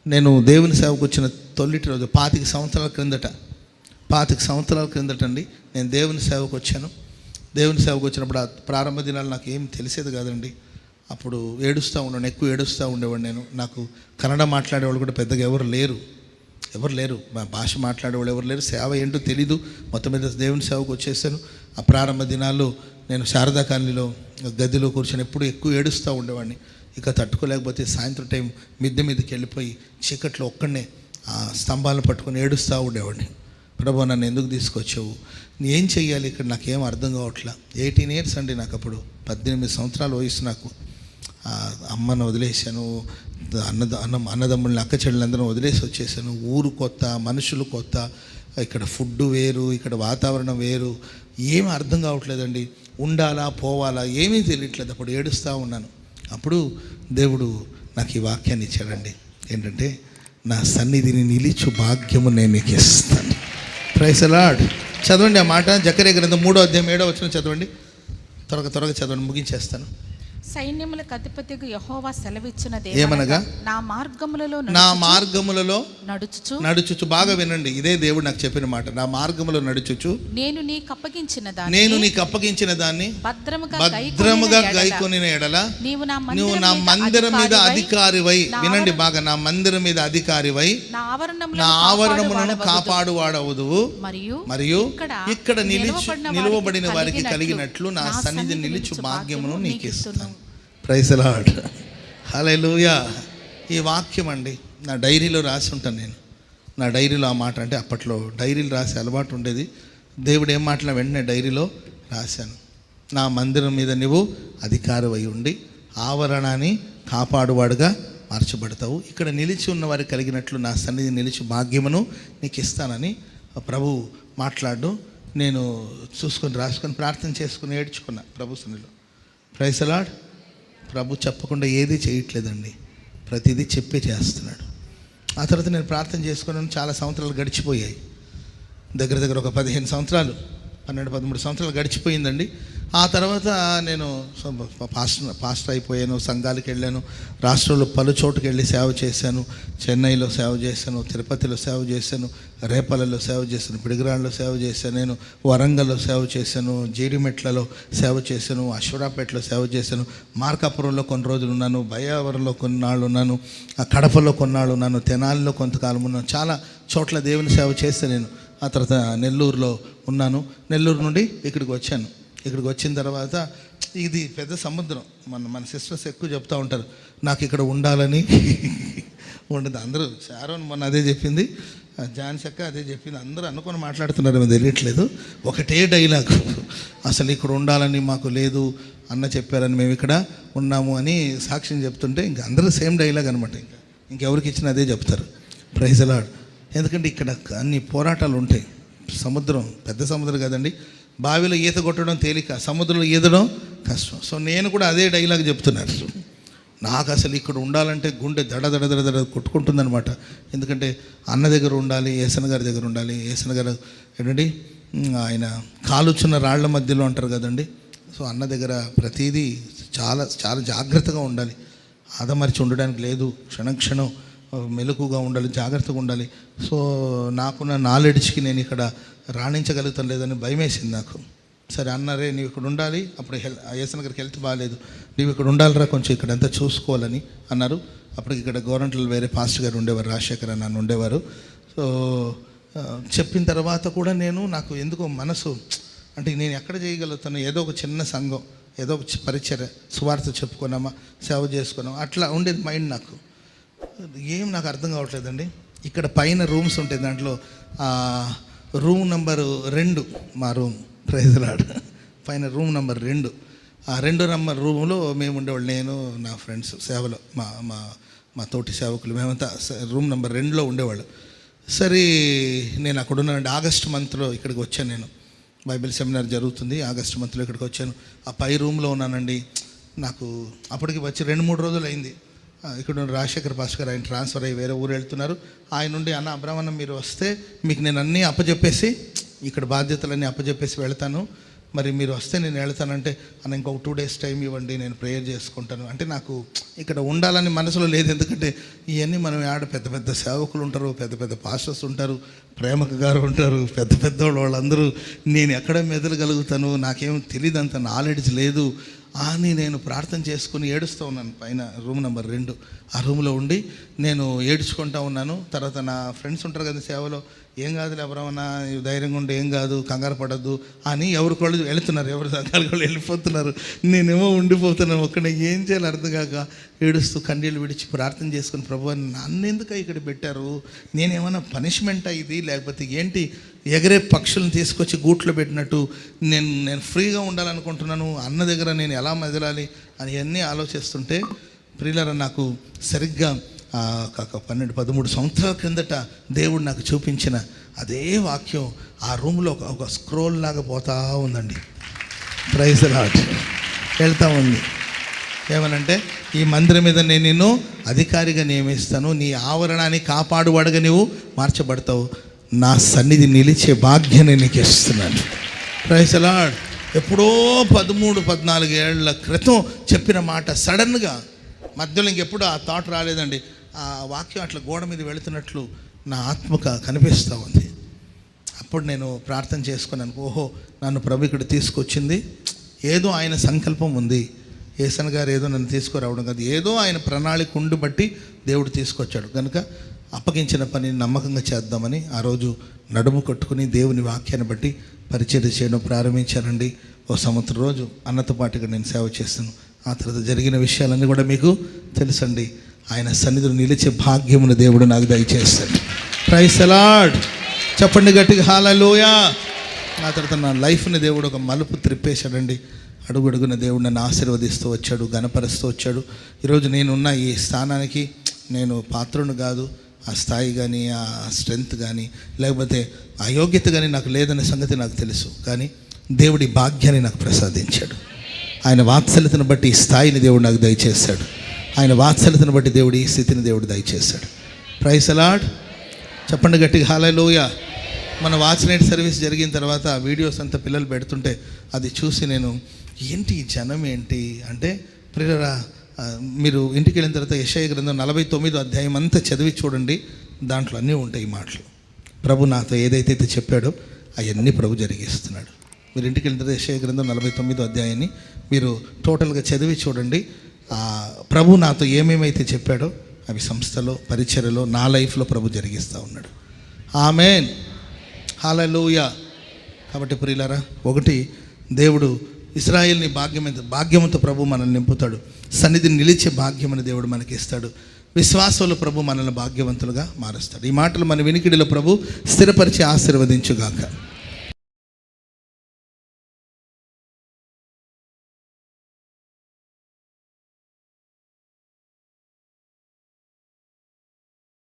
నేను దేవుని సేవకు వచ్చిన తొలిటి రోజు 25 సంవత్సరాల క్రిందట అండి నేను దేవుని సేవకు వచ్చాను. దేవుని సేవకు వచ్చినప్పుడు ఆ ప్రారంభ దినాలు నాకు ఏం తెలిసేది కాదండి. అప్పుడు ఎక్కువ ఏడుస్తూ ఉండేవాడు. నాకు కన్నడ మాట్లాడేవాళ్ళు కూడా పెద్దగా ఎవరు లేరు, మా భాష మాట్లాడేవాళ్ళు ఎవరు లేరు. సేవ ఏంటో తెలీదు. మొత్తం మీద దేవుని సేవకు వచ్చేసాను. ఆ ప్రారంభ దినాల్లో నేను శారదా కాలనీలో గదిలో కూర్చొని ఎప్పుడు ఎక్కువ ఏడుస్తూ ఉండేవాడిని. ఇక తట్టుకోలేకపోతే సాయంత్రం టైం మిద్దె మీదకి వెళ్ళిపోయి చీకట్లో ఒక్కడనే ఆ స్తంభాలను పట్టుకొని ఏడుస్తూ ఉండేవాడిని. ప్రభు, నన్ను ఎందుకు తీసుకొచ్చావు? ఏం చెయ్యాలి ఇక్కడ? నాకేం అర్థం కావట్లా. 18 years అండి నాకు. అప్పుడు 18 సంవత్సరాల వయసు నాకు. అమ్మను వదిలేసాను, అన్నదమ్ముళ్ళని అక్క చెల్లెలందరూ వదిలేసి వచ్చేసాను. ఊరు కొత్త, మనుషులు కొత్త, ఇక్కడ ఫుడ్ వేరు, ఇక్కడ వాతావరణం వేరు. ఏమీ అర్థం కావట్లేదండి. ఉండాలా పోవాలా ఏమీ తెలియట్లేదు. అప్పుడు ఏడుస్తూ ఉన్నాను. అప్పుడు దేవుడు నాకు ఈ వాక్యాన్ని ఇచ్చాడండి. ఏంటంటే, నా సన్నిధిని నిలిచు భాగ్యము నేను నీకు ఇస్తాను. Praise the lord. చదవండి ఆ మాట. జకర్యా గ్రంథం 3వ అధ్యాయం 7వ వచనం చదవండి. త్వరగా చదవండి, ముగించేస్తాను. సైన్యములకు అధిపతికి యెహోవా సెలవిచ్చినది ఏమనగా, నా మార్గములలో నడుచుచు. బాగా వినండి, ఇదే దేవుడు నాకు చెప్పిన మాట. నా మార్గములో నడుచుచు నేను నీకు అప్పగించిన దాన్ని భద్రముగా గైకొనిన ఎడల నీవు నా మందిరం మీద అధికారివై, వినండి బాగా, నా మందిరం మీద అధికారివై నా ఆవరణములను కాపాడువాడవుదువు. మరియు ఇక్కడ నిలువబడిన వారికి కలిగినట్లు నా సన్నిధి నిలుచు భాగ్యమును నీకు ఇస్తాను. Praise the Lord. హల్లెలూయా. ఈ వాక్యం అండి నా డైరీలో రాసి ఉంటాను నేను. నా డైరీలో ఆ మాట, అంటే అప్పట్లో డైరీలు రాసే అలవాటు ఉండేది. దేవుడు ఏం మాటలా వెంటనే డైరీలో రాశాను. నా మందిరం మీద నువ్వు అధికారివై ఉండి ఆవరణాన్ని కాపాడువాడుగా మార్చబడతావు. ఇక్కడ నిలిచి ఉన్న వారికి కలిగినట్లు నా సన్నిధి నిలిచి భాగ్యమును నీకు ఇస్తానని ప్రభు మాట్లాడు. నేను చూసుకొని రాసుకొని ప్రార్థన చేసుకుని ఏడ్చుకున్నా ప్రభు సన్నిధిలో. Praise the lord. ప్రభు చెప్పకుండా ఏది చేయట్లేదండి, ప్రతిదీ చెప్పే చేస్తున్నాడు. ఆ తర్వాత నేను ప్రార్థన చేసుకున్నాను. చాలా సంవత్సరాలు గడిచిపోయాయి. దగ్గర ఒక 15 సంవత్సరాలు, 12-13 సంవత్సరాలు గడిచిపోయిందండి. ఆ తర్వాత నేను పాస్టర్ అయిపోయాను. సంఘాలకు వెళ్ళాను. రాష్ట్రంలో పలు చోటుకు వెళ్ళి సేవ చేశాను. చెన్నైలో సేవ చేశాను, తిరుపతిలో సేవ చేశాను, రేపలలో సేవ చేశాను, పిడిగిరాళ్ళలో సేవ చేశాను, నేను వరంగల్లో సేవ చేశాను, జీడిమెట్లలో సేవ చేశాను, అశ్వరాపేటలో సేవ చేశాను, మార్కాపురంలో కొన్ని రోజులు ఉన్నాను, బయ్యావరంలో కొన్నాళ్ళు ఉన్నాను, కడపలో కొన్నాళ్ళు ఉన్నాను, తెనాలిలో కొంతకాలం ఉన్నాను. చాలా చోట్ల దేవుని సేవ చేశాను నేను. ఆ తర్వాత నెల్లూరులో ఉన్నాను. నెల్లూరు నుండి ఇక్కడికి వచ్చాను. ఇక్కడికి వచ్చిన తర్వాత ఇది పెద్ద సముద్రం. మన సిస్టర్స్ ఎక్కువ చెప్తూ ఉంటారు, నాకు ఇక్కడ ఉండాలని ఉండదు. అందరూ షారోన్ మొన్న అదే చెప్పింది, జాన్సీ అక్క అదే చెప్పింది. అందరూ అనుకొని మాట్లాడుతున్నారు, ఏమో తెలియట్లేదు. ఒకటే డైలాగ్, అసలు ఇక్కడ ఉండాలని మాకు లేదు, అన్న చెప్పారని మేము ఇక్కడ ఉన్నాము అని సాక్ష్యం చెప్తుంటే ఇంకా అందరూ సేమ్ డైలాగ్ అనమాట. ఇంకెవరికి ఇచ్చినా అదే చెప్తారు. Praise the lord. ఎందుకంటే ఇక్కడ అన్ని పోరాటాలు ఉంటాయి. సముద్రం పెద్ద సముద్రం కదండి. బావిలో ఈత కొట్టడం తేలిక, సముద్రంలో ఈదడం కష్టం. సో నేను కూడా అదే డైలాగ్ చెప్తున్నాను. నాకు అసలు ఇక్కడ ఉండాలంటే గుండె దడ కొట్టుకుంటుందనమాట. ఎందుకంటే అన్న దగ్గర ఉండాలి, ఏసన్న గారి దగ్గర ఉండాలి. ఏసన్న గారు ఏంటండి, ఆయన కాలుచున్న రాళ్ల మధ్యలో అంటారు కదండి. సో అన్న దగ్గర ప్రతిదీ చాలా చాలా జాగ్రత్తగా ఉండాలి. ఆదమరిచి ఉండడానికి లేదు. క్షణం మెలకుగా ఉండాలి, జాగ్రత్తగా ఉండాలి. సో నాకున్న నాలెడ్జ్కి నేను ఇక్కడ రాణించగలుగుతాను లేదని భయం వేసింది నాకు. సరే అన్నారే, నీవు ఇక్కడ ఉండాలి. అప్పుడు ఏసన్న గారికి హెల్త్ బాగాలేదు, నీవు ఇక్కడ ఉండాలిరా, కొంచెం ఇక్కడంతా చూసుకోవాలని అన్నారు. అప్పటికి ఇక్కడ గవర్నమెంట్లో వేరే పాస్టర్ గారు ఉండేవారు, రాజశేఖర్ అని ఉండేవారు. సో చెప్పిన తర్వాత కూడా నాకు ఎందుకో మనసు, అంటే నేను ఎక్కడ చేయగలుగుతాను, ఏదో ఒక చిన్న సంఘం, ఏదో ఒక పరిచర్య, సువార్త చెప్పుకున్నామా, సేవ చేసుకున్నామా, అట్లా ఉండేది మైండ్ నాకు. ఏం నాకు అర్థం కావట్లేదండి. ఇక్కడ పైన రూమ్స్ ఉంటాయి, దాంట్లో రూమ్ నెంబర్ 2 మా రూమ్. Praise the lord. పైన రూమ్ నెంబర్ 2, ఆ 2 నెంబర్ రూమ్లో మేము ఉండేవాళ్ళు, నేను నా ఫ్రెండ్స్ సేవలో, మా తోటి సేవకులు, మేమంతా రూమ్ నెంబర్ 2లో ఉండేవాళ్ళు. సరే నేను అక్కడ ఉన్నానండి. ఆగస్ట్ మంత్లో ఇక్కడికి వచ్చాను. నేను బైబిల్ సెమినార్ జరుగుతుంది, ఆగస్ట్ మంత్లో ఇక్కడికి వచ్చాను. ఆ పై రూమ్లో ఉన్నానండి. నాకు అప్పటికి వచ్చి 2-3 రోజులు అయింది. ఇక్కడ రాజశేఖర్ పాస్టర్ గారు, ఆయన ట్రాన్స్ఫర్ అయ్యి వేరే ఊరు వెళ్తున్నారు. ఆయన నుండి, అన్న అబ్రహ్మన్న మీరు వస్తే మీకు నేను అన్నీ అప్పచెప్పేసి, ఇక్కడ బాధ్యతలన్నీ అప్పచెప్పేసి వెళ్తాను, మరి మీరు వస్తే నేను వెళ్తానంటే అన్న ఇంకొక 2 days టైం ఇవ్వండి, నేను ప్రేయర్ చేసుకుంటాను అంటే నాకు ఇక్కడ ఉండాలని మనసులో లేదు. ఎందుకంటే ఇవన్నీ మనం ఆడ పెద్ద పెద్ద సేవకులు ఉంటారు, పెద్ద పెద్ద పాస్టర్స్ ఉంటారు, ప్రేమక గారు ఉంటారు, పెద్ద పెద్ద వాళ్ళందరూ, నేను ఎక్కడ మెదలగలుగుతాను, నాకేం తెలియదు, అంత నాలెడ్జ్ లేదు అని నేను ప్రార్థన చేసుకుని ఏడుస్తూ ఉన్నాను. పైన రూమ్ నెంబర్ 2 ఆ రూమ్లో ఉండి నేను ఏడ్చుకుంటూ ఉన్నాను. తర్వాత నా ఫ్రెండ్స్ ఉంటారు కదా సేవలో, ఏం కాదులే ఎవరన్నా ధైర్యంగా ఉండి, ఏం కాదు కంగారు పడద్దు అని ఎవరికోళ్ళు వెళుతున్నారు, ఎవరి సంఘాలు కూడా వెళ్ళిపోతున్నారు, నేనేమో ఉండిపోతున్నాను ఒక్కడే. ఏం చేయాలి అర్థం కాక ఏడుస్తూ కన్నీళ్ళు విడిచి ప్రార్థన చేసుకుని, ప్రభు నన్నెందుకు ఇక్కడ పెట్టారు, నేనేమన్నా పనిష్మెంటా ఇది, లేకపోతే ఏంటి, ఎగరే పక్షులను తీసుకొచ్చి గూట్లో పెట్టినట్టు నేను ఫ్రీగా ఉండాలనుకుంటున్నాను, అన్న దగ్గర నేను ఎలా మెదలాలి అని అన్నీ ఆలోచిస్తుంటే, ప్రియులారా నాకు సరిగ్గా 12-13 సంవత్సరాల క్రిందట దేవుడు నాకు చూపించిన అదే వాక్యం ఆ రూమ్లో ఒక స్క్రోల్ లాగా పోతా ఉందండి. Praise the lord. వెళ్తూ ఉంది. ఏమనంటే, ఈ మందిరం మీద నేను నిన్ను అధికారిగా నియమిస్తాను, నీ ఆవరణాన్ని కాపాడువాడుగా నీవు మార్చబడతావు, నా సన్నిధి నిలిచే భాగ్యాన్ని నీకు ఇస్తున్నాను. Praise the lord. ఎప్పుడో 13-14 ఏళ్ల క్రితం చెప్పిన మాట సడన్గా మధ్యలో ఇంకెప్పుడు ఆ థాట్ రాలేదండి. ఆ వాక్యం అట్లా గోడ మీద వెళుతున్నట్లు నా ఆత్మక కనిపిస్తూ ఉంది. అప్పుడు నేను ప్రార్థన చేసుకున్నాను, ఓహో నన్ను ప్రభు ఇక్కడ తీసుకొచ్చింది ఏదో ఆయన సంకల్పం ఉంది, ఏసన్ గారు ఏదో నన్ను తీసుకురావడం కాదు, ఏదో ఆయన ప్రణాళిక ఉండి బట్టి దేవుడు తీసుకొచ్చాడు కనుక అప్పగించిన పనిని నమ్మకంగా చేద్దామని ఆ రోజు నడుము కట్టుకుని దేవుని వాక్యాన్ని బట్టి పరిచర్య చేయడం ప్రారంభించానండి. ఓ సంవత్సరం రోజు అన్నతో పాటుగా నేను సేవ చేస్తాను. ఆ తర్వాత జరిగిన విషయాలన్నీ కూడా మీకు తెలుసండి. ఆయన సన్నిధిలో నిలిచే భాగ్యమును దేవుడు నాకు దయచేస్తాడు. Praise the lord. చెప్పండి గట్టిగా హల్లెలూయా. ఆ తర్వాత నా లైఫ్ని దేవుడు ఒక మలుపు త్రిప్పేశాడండి. అడుగడుగున దేవుడు నన్ను ఆశీర్వదిస్తూ వచ్చాడు, గణపరుస్తూ వచ్చాడు. ఈరోజు నేనున్న ఈ స్థానానికి నేను పాత్రుని కాదు, ఆ స్థాయి కానీ ఆ స్ట్రెంగ్త్ కానీ లేకపోతే ఆ యోగ్యత కానీ నాకు లేదనే సంగతి నాకు తెలుసు. కానీ దేవుడి భాగ్యాన్ని నాకు ప్రసాదించాడు. ఆయన వాత్సల్యతను బట్టి ఈ స్థాయిని దేవుడు నాకు దయచేశాడు. ఆయన వాత్సల్యతను బట్టి దేవుడు ఈ స్థితిని దేవుడు దయచేశాడు. Praise the lord. చెప్పండి గట్టిగా హల్లెలూయా. మన వాచ్ నైట్ సర్వీస్ జరిగిన తర్వాత వీడియోస్ అంతా పిల్లలు పెడుతుంటే అది చూసి నేను ఏంటి ఈ జనం ఏంటి అంటే, ప్రియులారా మీరు ఇంటికి వెళ్ళిన తర్వాత యెషయా గ్రంథం 49వ అధ్యాయం అంతా చదివి చూడండి, దాంట్లో అన్నీ ఉంటాయి ఈ మాటలు. ప్రభు నాతో ఏదైతే చెప్పాడో అవన్నీ ప్రభు జరిగిస్తున్నాడు. మీరు ఇంటికి వెళ్ళిన తర్వాత యెషయా గ్రంథం 49వ అధ్యాయాన్ని మీరు టోటల్గా చదివి చూడండి. ప్రభు నాతో ఏమేమైతే చెప్పాడో అవి సంస్థలో పరిచర్యలో నా లైఫ్లో ప్రభు జరిగిస్తూ ఉన్నాడు. ఆమేన్. హల్లెలూయా. కాబట్టి ప్రియులారా, ఒకటి దేవుడు ఇశ్రాయేల్ని భాగ్యముతో ప్రభు మనల్ని నింపుతాడు. సన్నిధిని నిలిచే భాగ్యమని దేవుడు మనకి ఇస్తాడు. విశ్వాసంలో ప్రభు మనల్ని భాగ్యవంతులుగా మారుస్తాడు. ఈ మాటలు మన వినికిడిలో ప్రభు స్థిరపరిచి ఆశీర్వదించుగాక.